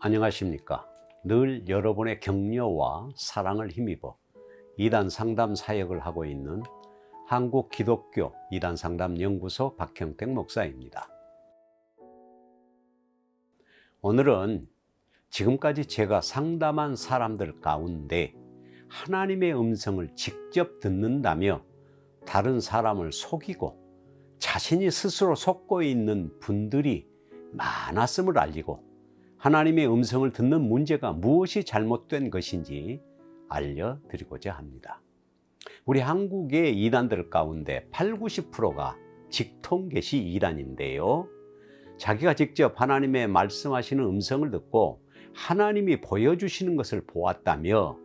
안녕하십니까. 늘 여러분의 격려와 사랑을 힘입어 이단 상담 사역을 하고 있는 한국 기독교 이단 상담 연구소 박형택 목사입니다. 오늘은 지금까지 제가 상담한 사람들 가운데 하나님의 음성을 직접 듣는다며 다른 사람을 속이고 자신이 스스로 속고 있는 분들이 많았음을 알리고 하나님의 음성을 듣는 문제가 무엇이 잘못된 것인지 알려드리고자 합니다. 우리 한국의 이단들 가운데 80~90%가 직통계시 이단인데요. 자기가 직접 하나님의 말씀하시는 음성을 듣고 하나님이 보여주시는 것을 보았다며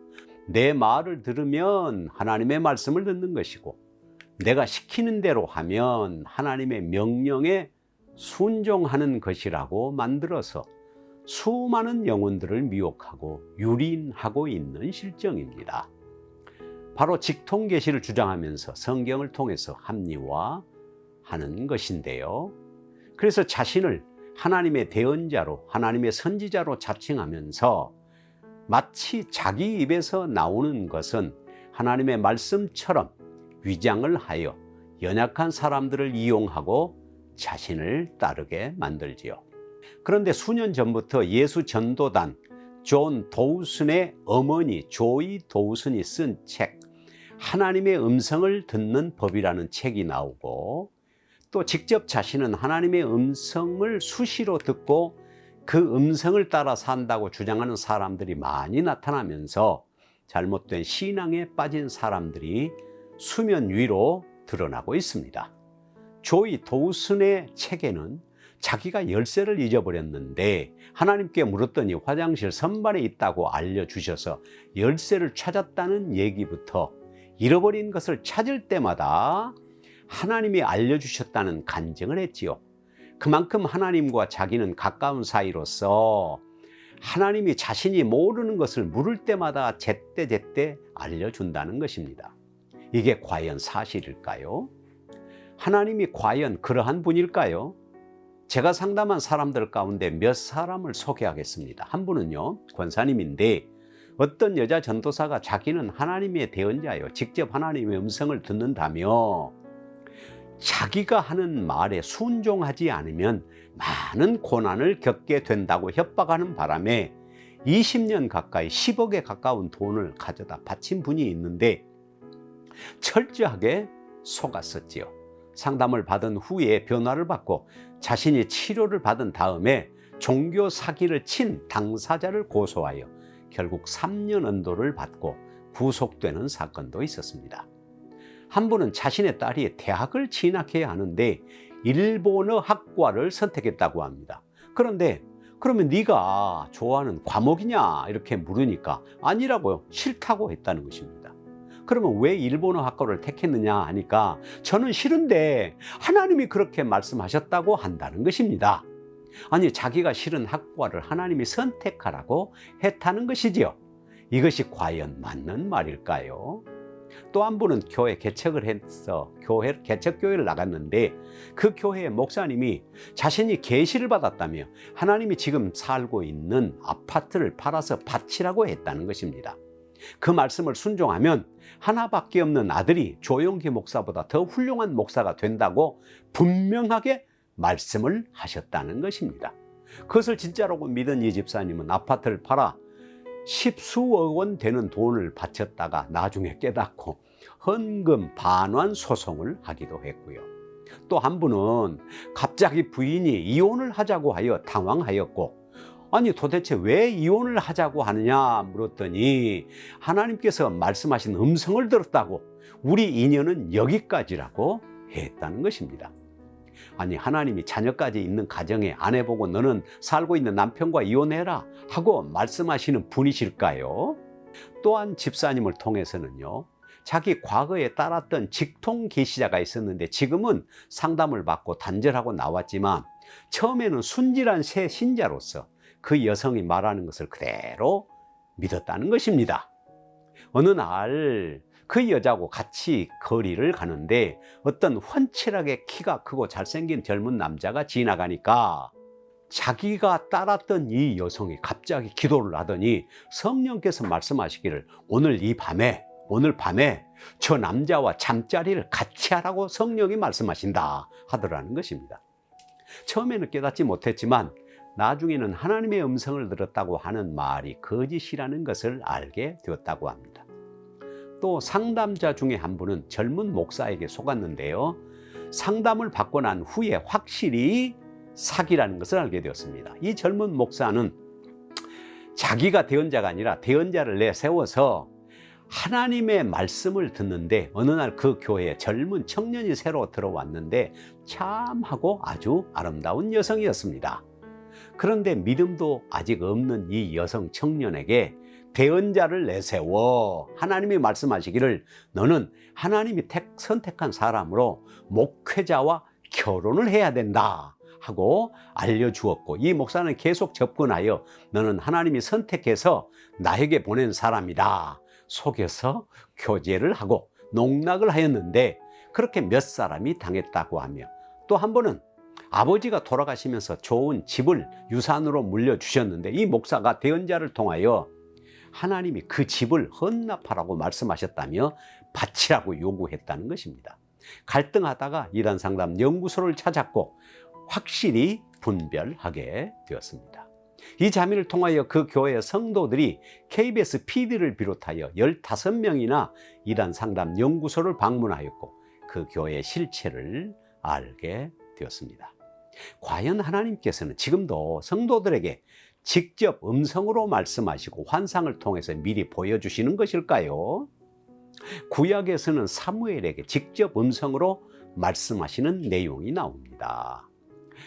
내 말을 들으면 하나님의 말씀을 듣는 것이고 내가 시키는 대로 하면 하나님의 명령에 순종하는 것이라고 만들어서 수많은 영혼들을 미혹하고 유린하고 있는 실정입니다. 바로 직통계시를 주장하면서 성경을 통해서 합리화하는 것인데요. 그래서 자신을 하나님의 대언자로, 하나님의 선지자로 자칭하면서 마치 자기 입에서 나오는 것은 하나님의 말씀처럼 위장을 하여 연약한 사람들을 이용하고 자신을 따르게 만들지요. 그런데 수년 전부터 예수 전도단 존 도우슨의 어머니 조이 도우슨이 쓴 책 하나님의 음성을 듣는 법이라는 책이 나오고 또 직접 자신은 하나님의 음성을 수시로 듣고 그 음성을 따라 산다고 주장하는 사람들이 많이 나타나면서 잘못된 신앙에 빠진 사람들이 수면 위로 드러나고 있습니다. 조이 도우슨의 책에는 자기가 열쇠를 잊어버렸는데 하나님께 물었더니 화장실 선반에 있다고 알려주셔서 열쇠를 찾았다는 얘기부터 잃어버린 것을 찾을 때마다 하나님이 알려주셨다는 간증을 했지요. 그만큼 하나님과 자기는 가까운 사이로서 하나님이 자신이 모르는 것을 물을 때마다 제때제때 알려준다는 것입니다. 이게 과연 사실일까요? 하나님이 과연 그러한 분일까요? 제가 상담한 사람들 가운데 몇 사람을 소개하겠습니다. 한 분은요, 권사님인데 어떤 여자 전도사가 자기는 하나님의 대언자요, 직접 하나님의 음성을 듣는다며 자기가 하는 말에 순종하지 않으면 많은 고난을 겪게 된다고 협박하는 바람에 20년 가까이 10억에 가까운 돈을 가져다 바친 분이 있는데 철저하게 속았었지요. 상담을 받은 후에 변화를 받고 자신이 치료를 받은 다음에 종교 사기를 친 당사자를 고소하여 결국 3년 언도를 받고 구속되는 사건도 있었습니다. 한 분은 자신의 딸이 대학을 진학해야 하는데 일본어 학과를 선택했다고 합니다. 그런데 그러면 네가 좋아하는 과목이냐 이렇게 물으니까 아니라고요. 싫다고 했다는 것입니다. 그러면 왜 일본어 학과를 택했느냐 하니까 저는 싫은데 하나님이 그렇게 말씀하셨다고 한다는 것입니다. 아니, 자기가 싫은 학과를 하나님이 선택하라고 했다는 것이지요. 이것이 과연 맞는 말일까요? 또 한 분은 교회 개척을 해서 개척교회를 나갔는데 그 교회의 목사님이 자신이 계시를 받았다며 하나님이 지금 살고 있는 아파트를 팔아서 바치라고 했다는 것입니다. 그 말씀을 순종하면 하나밖에 없는 아들이 조용기 목사보다 더 훌륭한 목사가 된다고 분명하게 말씀을 하셨다는 것입니다. 그것을 진짜로 믿은 이 집사님은 아파트를 팔아 10수억 원 되는 돈을 바쳤다가 나중에 깨닫고 헌금 반환 소송을 하기도 했고요. 또 한 분은 갑자기 부인이 이혼을 하자고 하여 당황하였고 아니 도대체 왜 이혼을 하자고 하느냐 물었더니 하나님께서 말씀하신 음성을 들었다고 우리 인연은 여기까지라고 했다는 것입니다. 아니, 하나님이 자녀까지 있는 가정에 아내 보고 너는 살고 있는 남편과 이혼해라 하고 말씀하시는 분이실까요? 또한 집사님을 통해서는요, 자기 과거에 따랐던 직통 계시자가 있었는데 지금은 상담을 받고 단절하고 나왔지만 처음에는 순진한 새 신자로서 그 여성이 말하는 것을 그대로 믿었다는 것입니다. 어느 날 그 여자하고 같이 거리를 가는데 어떤 훤칠하게 키가 크고 잘생긴 젊은 남자가 지나가니까 자기가 따랐던 이 여성이 갑자기 기도를 하더니 성령께서 말씀하시기를 오늘 밤에 저 남자와 잠자리를 같이 하라고 성령이 말씀하신다 하더라는 것입니다. 처음에는 깨닫지 못했지만 나중에는 하나님의 음성을 들었다고 하는 말이 거짓이라는 것을 알게 되었다고 합니다. 또 상담자 중에 한 분은 젊은 목사에게 속았는데요, 상담을 받고 난 후에 확실히 사기라는 것을 알게 되었습니다. 이 젊은 목사는 자기가 대언자가 아니라 대언자를 내세워서 하나님의 말씀을 듣는데 어느 날 그 교회에 젊은 청년이 새로 들어왔는데 참하고 아주 아름다운 여성이었습니다. 그런데 믿음도 아직 없는 이 여성 청년에게 대언자를 내세워 하나님이 말씀하시기를 너는 하나님이 선택한 사람으로 목회자와 결혼을 해야 된다 하고 알려주었고, 이 목사는 계속 접근하여 너는 하나님이 선택해서 나에게 보낸 사람이다 속여서 교제를 하고 농락을 하였는데 그렇게 몇 사람이 당했다고 하며, 또 한 번은 아버지가 돌아가시면서 좋은 집을 유산으로 물려주셨는데 이 목사가 대언자를 통하여 하나님이 그 집을 헌납하라고 말씀하셨다며 바치라고 요구했다는 것입니다. 갈등하다가 이단 상담 연구소를 찾았고 확실히 분별하게 되었습니다. 이 자매를 통하여 그 교회 성도들이 KBS PD를 비롯하여 15명이나 이단 상담 연구소를 방문하였고 그 교회의 실체를 알게 되었습니다. 과연 하나님께서는 지금도 성도들에게 직접 음성으로 말씀하시고 환상을 통해서 미리 보여주시는 것일까요? 구약에서는 사무엘에게 직접 음성으로 말씀하시는 내용이 나옵니다.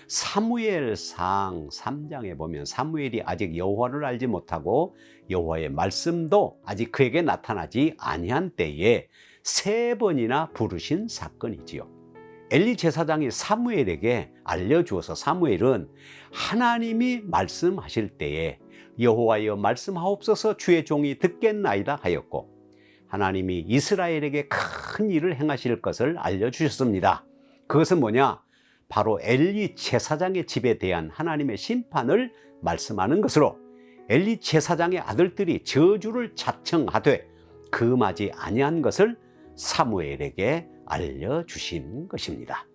사무엘상 3장에 보면 사무엘이 아직 여호와를 알지 못하고 여호와의 말씀도 아직 그에게 나타나지 아니한 때에 3번이나 부르신 사건이지요. 엘리 제사장이 사무엘에게 알려주어서 사무엘은 하나님이 말씀하실 때에 여호와여 말씀하옵소서 주의 종이 듣겠나이다 하였고, 하나님이 이스라엘에게 큰 일을 행하실 것을 알려주셨습니다. 그것은 뭐냐? 바로 엘리 제사장의 집에 대한 하나님의 심판을 말씀하는 것으로 엘리 제사장의 아들들이 저주를 자청하되 금하지 아니한 것을 사무엘에게 알려주신 것입니다.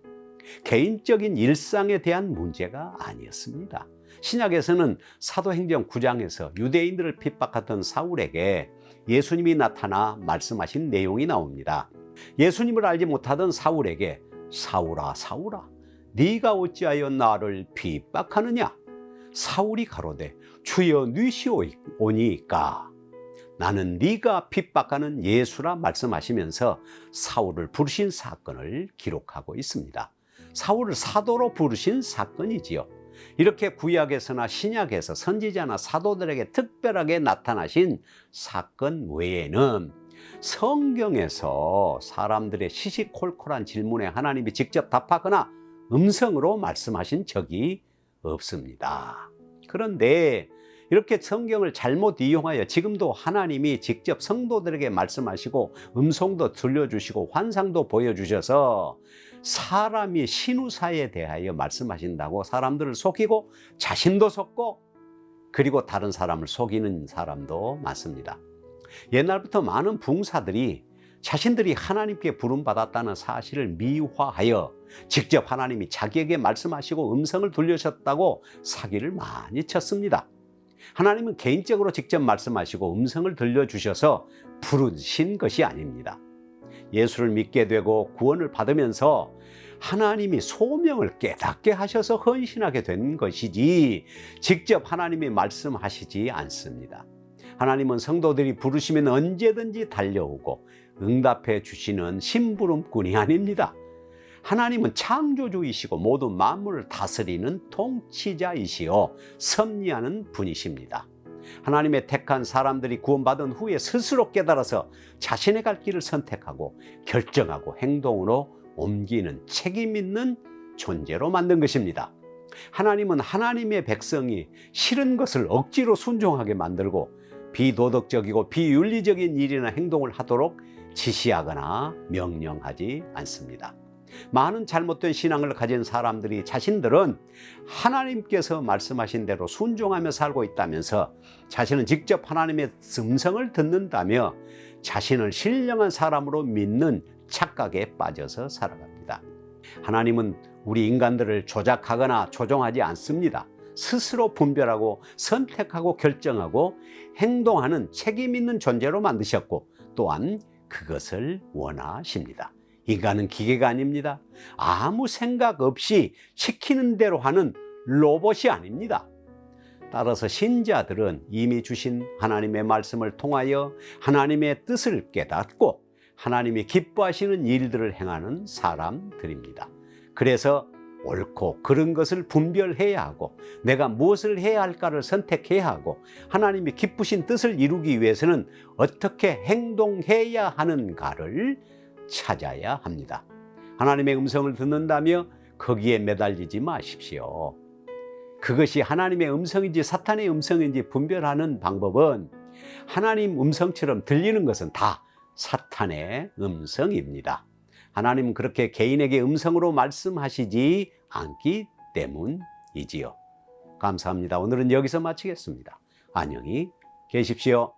개인적인 일상에 대한 문제가 아니었습니다. 신약에서는 사도행전 9장에서 유대인들을 핍박하던 사울에게 예수님이 나타나 말씀하신 내용이 나옵니다. 예수님을 알지 못하던 사울에게 사울아 사울아 네가 어찌하여 나를 핍박하느냐? 사울이 가로되 주여 누시오니까 나는 네가 핍박하는 예수라 말씀하시면서 사울을 부르신 사건을 기록하고 있습니다. 사울을 사도로 부르신 사건이지요. 이렇게 구약에서나 신약에서 선지자나 사도들에게 특별하게 나타나신 사건 외에는 성경에서 사람들의 시시콜콜한 질문에 하나님이 직접 답하거나 음성으로 말씀하신 적이 없습니다. 그런데 이렇게 성경을 잘못 이용하여 지금도 하나님이 직접 성도들에게 말씀하시고 음성도 들려주시고 환상도 보여주셔서 사람이 신우사에 대하여 말씀하신다고 사람들을 속이고 자신도 속고 그리고 다른 사람을 속이는 사람도 많습니다. 옛날부터 많은 붕사들이 자신들이 하나님께 부름받았다는 사실을 미화하여 직접 하나님이 자기에게 말씀하시고 음성을 들려주셨다고 사기를 많이 쳤습니다. 하나님은 개인적으로 직접 말씀하시고 음성을 들려주셔서 부르신 것이 아닙니다. 예수를 믿게 되고 구원을 받으면서 하나님이 소명을 깨닫게 하셔서 헌신하게 된 것이지 직접 하나님이 말씀하시지 않습니다. 하나님은 성도들이 부르시면 언제든지 달려오고 응답해 주시는 심부름꾼이 아닙니다. 하나님은 창조주이시고 모든 만물을 다스리는 통치자이시요 섭리하는 분이십니다. 하나님의 택한 사람들이 구원받은 후에 스스로 깨달아서 자신의 갈 길을 선택하고 결정하고 행동으로 옮기는 책임 있는 존재로 만든 것입니다. 하나님은 하나님의 백성이 싫은 것을 억지로 순종하게 만들고 비도덕적이고 비윤리적인 일이나 행동을 하도록 지시하거나 명령하지 않습니다. 많은 잘못된 신앙을 가진 사람들이 자신들은 하나님께서 말씀하신 대로 순종하며 살고 있다면서 자신은 직접 하나님의 음성을 듣는다며 자신을 신령한 사람으로 믿는 착각에 빠져서 살아갑니다. 하나님은 우리 인간들을 조작하거나 조종하지 않습니다. 스스로 분별하고 선택하고 결정하고 행동하는 책임 있는 존재로 만드셨고 또한 그것을 원하십니다. 인간은 기계가 아닙니다. 아무 생각 없이 시키는 대로 하는 로봇이 아닙니다. 따라서 신자들은 이미 주신 하나님의 말씀을 통하여 하나님의 뜻을 깨닫고 하나님이 기뻐하시는 일들을 행하는 사람들입니다. 그래서 옳고 그른 것을 분별해야 하고 내가 무엇을 해야 할까를 선택해야 하고 하나님이 기쁘신 뜻을 이루기 위해서는 어떻게 행동해야 하는가를 찾아야 합니다. 하나님의 음성을 듣는다며 거기에 매달리지 마십시오. 그것이 하나님의 음성인지 사탄의 음성인지 분별하는 방법은 하나님 음성처럼 들리는 것은 다 사탄의 음성입니다. 하나님은 그렇게 개인에게 음성으로 말씀하시지 않기 때문이지요. 감사합니다. 오늘은 여기서 마치겠습니다. 안녕히 계십시오.